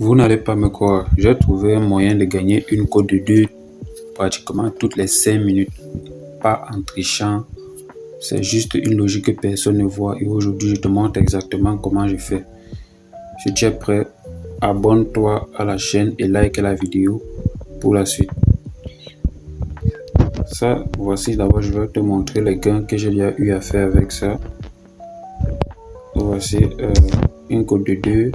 Vous n'allez pas me croire, j'ai trouvé un moyen de gagner une cote de 2 pratiquement toutes les 5 minutes. Pas en trichant, c'est juste une logique que personne ne voit et aujourd'hui je te montre exactement comment je fais. Si tu es prêt, abonne-toi à la chaîne et like la vidéo pour la suite. Ça, voici d'abord je vais te montrer les gains que j'ai déjà eu à faire avec ça. Voici une cote de 2.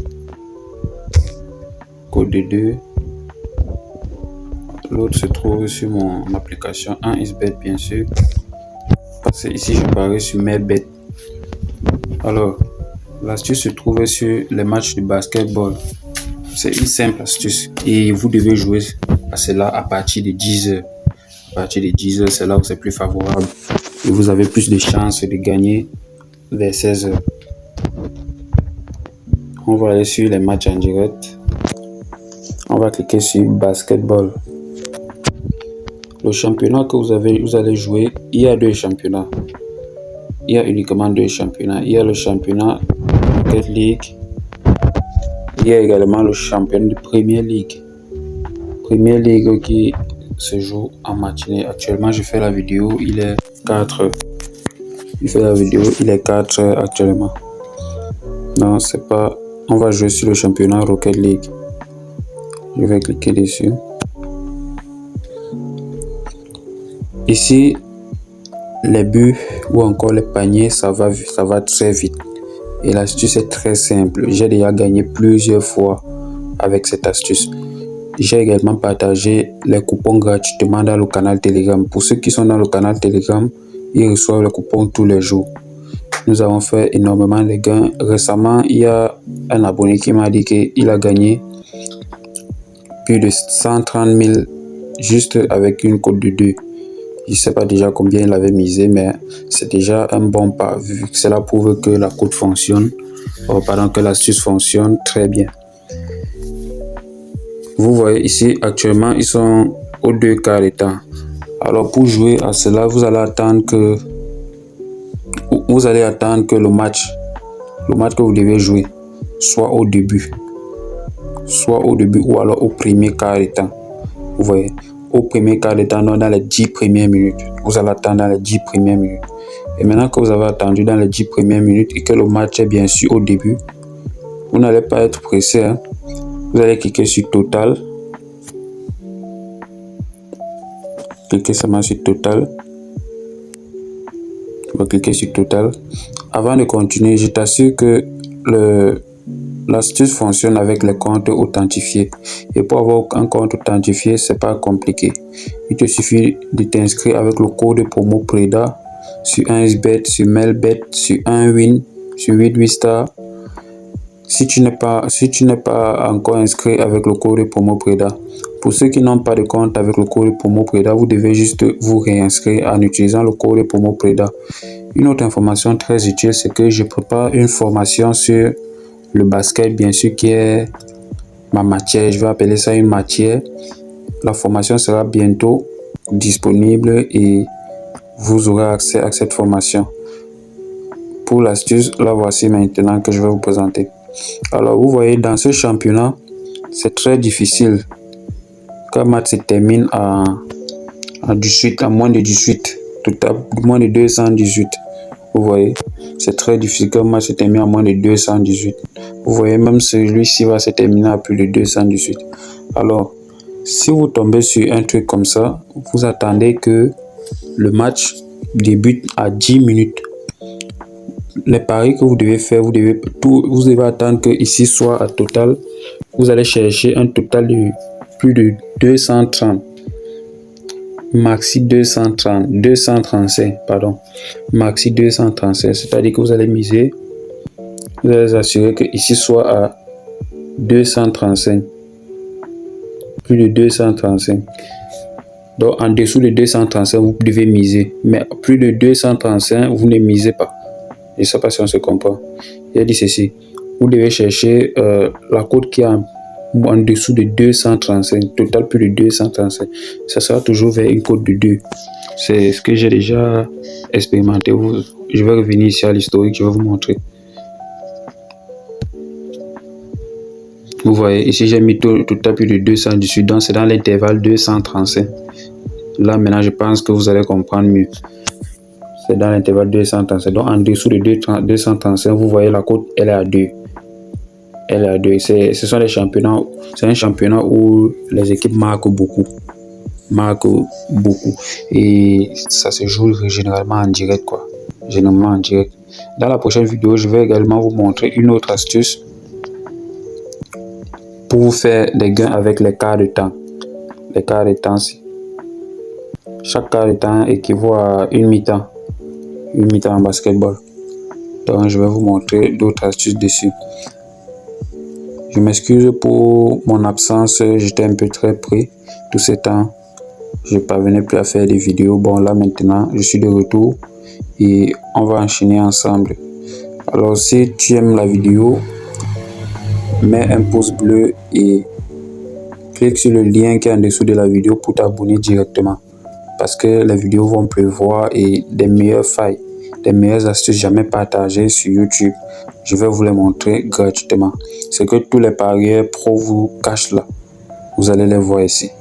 Code de 2. L'autre se trouve sur mon application 1xBet bien sûr. Parce que ici je parie sur MailBet. Alors, l'astuce se trouve sur les matchs de basketball. C'est une simple astuce et vous devez jouer à cela à partir de 10h. À partir de 10h, c'est là où c'est plus favorable et vous avez plus de chances de gagner vers 16h. On va aller sur les matchs en direct. On va cliquer sur basketball. Le championnat que vous allez jouer, il y a deux championnats. Il y a uniquement deux championnats. Il y a le championnat Rocket League. Il y a également le championnat de Premier League. Premier League qui se joue en matinée. Actuellement, je fais la vidéo, il est 4h. Il est 4h actuellement. Non, c'est pas... On va jouer sur le championnat Rocket League. Je vais cliquer dessus. Ici, les buts ou encore les paniers, ça va très vite. Et l'astuce est très simple. J'ai déjà gagné plusieurs fois avec cette astuce. J'ai également partagé les coupons gratuitement dans le canal Telegram. Pour ceux qui sont dans le canal Telegram, ils reçoivent les coupons tous les jours. Nous avons fait énormément de gains. Récemment, il y a un abonné qui m'a dit qu'il a gagné plus de 130 000 juste avec une cote de 2. Je ne sais pas déjà combien il avait misé, mais c'est déjà un bon pas, vu que cela prouve que la cote fonctionne, que l'astuce fonctionne très bien. Vous voyez ici, actuellement, ils sont aux 2 quarts de temps. Alors, pour jouer à cela, vous allez attendre que le match que vous devez jouer soit au début ou alors au premier quart de temps. Vous voyez, au premier quart de temps, dans les 10 premières minutes. Vous allez attendre dans les 10 premières minutes. Et maintenant que vous avez attendu dans les 10 premières minutes et que le match est bien sûr au début, vous n'allez pas être pressé. Vous allez cliquer sur Total. Cliquez seulement sur Total. On va cliquer sur Total. Avant de continuer, je t'assure que l'astuce fonctionne avec les comptes authentifiés. Et pour avoir un compte authentifié, c'est pas compliqué. Il te suffit de t'inscrire avec le code promo PREDA sur 1xBet, sur MailBet, sur 1win, sur 88star. Si tu n'es pas encore inscrit avec le code promo PREDA, pour ceux qui n'ont pas de compte avec le code promo PREDA, vous devez juste vous réinscrire en utilisant le code promo PREDA. Une autre information très utile, c'est que je prépare une formation sur le basket, bien sûr, qui est ma matière. Je vais appeler ça une matière. La formation sera bientôt disponible et vous aurez accès à cette formation. Pour l'astuce, la voici maintenant que je vais vous présenter. Alors, vous voyez, dans ce championnat, c'est très difficile. Quand le match se termine à moins de 18, moins de 218. Vous voyez, c'est très difficile quand le match se termine à moins de 218. Vous voyez, même celui-ci va se terminer à plus de 218. Alors, si vous tombez sur un truc comme ça, vous attendez que le match débute à 10 minutes. Les paris que vous devez faire, vous devez attendre que ici soit à total. Vous allez chercher un total de plus de 230. Maxi 235, pardon. Maxi 235, c'est-à-dire que vous allez miser. Vous allez assurer que ici soit à 235. Plus de 235. Donc en dessous de 235, vous devez miser. Mais plus de 235, vous ne misez pas. Je ne sais pas si on se comprend. J'ai dit ceci. Vous devez chercher la cote qui est en dessous de 235. Total plus de 235. Ça sera toujours vers une cote de 2. C'est ce que j'ai déjà expérimenté. Je vais revenir ici à l'historique. Je vais vous montrer. Vous voyez, ici j'ai mis tout à plus de 200 dessus, donc c'est dans l'intervalle 235. Là maintenant je pense que vous allez comprendre mieux. C'est dans l'intervalle 235. Donc en dessous de 235, vous voyez la cote, elle est à 2. Elle est à 2. Ce sont les championnats. C'est un championnat où les équipes marquent beaucoup. Et ça se joue généralement en direct, quoi. Généralement en direct. Dans la prochaine vidéo, je vais également vous montrer une autre astuce pour vous faire des gains avec les quarts de temps. Les quarts de temps, chaque quart de temps équivaut à une mi-temps. Une mi-temps en basketball. Donc je vais vous montrer d'autres astuces dessus. Je m'excuse pour mon absence, j'étais un peu très pris tout ce temps. Je ne parvenais plus à faire des vidéos. Bon, là maintenant, je suis de retour et on va enchaîner ensemble. Alors, si tu aimes la vidéo, mets un pouce bleu et clique sur le lien qui est en dessous de la vidéo pour t'abonner directement. Parce que les vidéos vont pleuvoir et des meilleures failles, des meilleures astuces jamais partagées sur YouTube, je vais vous les montrer gratuitement. C'est que tous les parieurs pro vous cachent là. Vous allez les voir ici.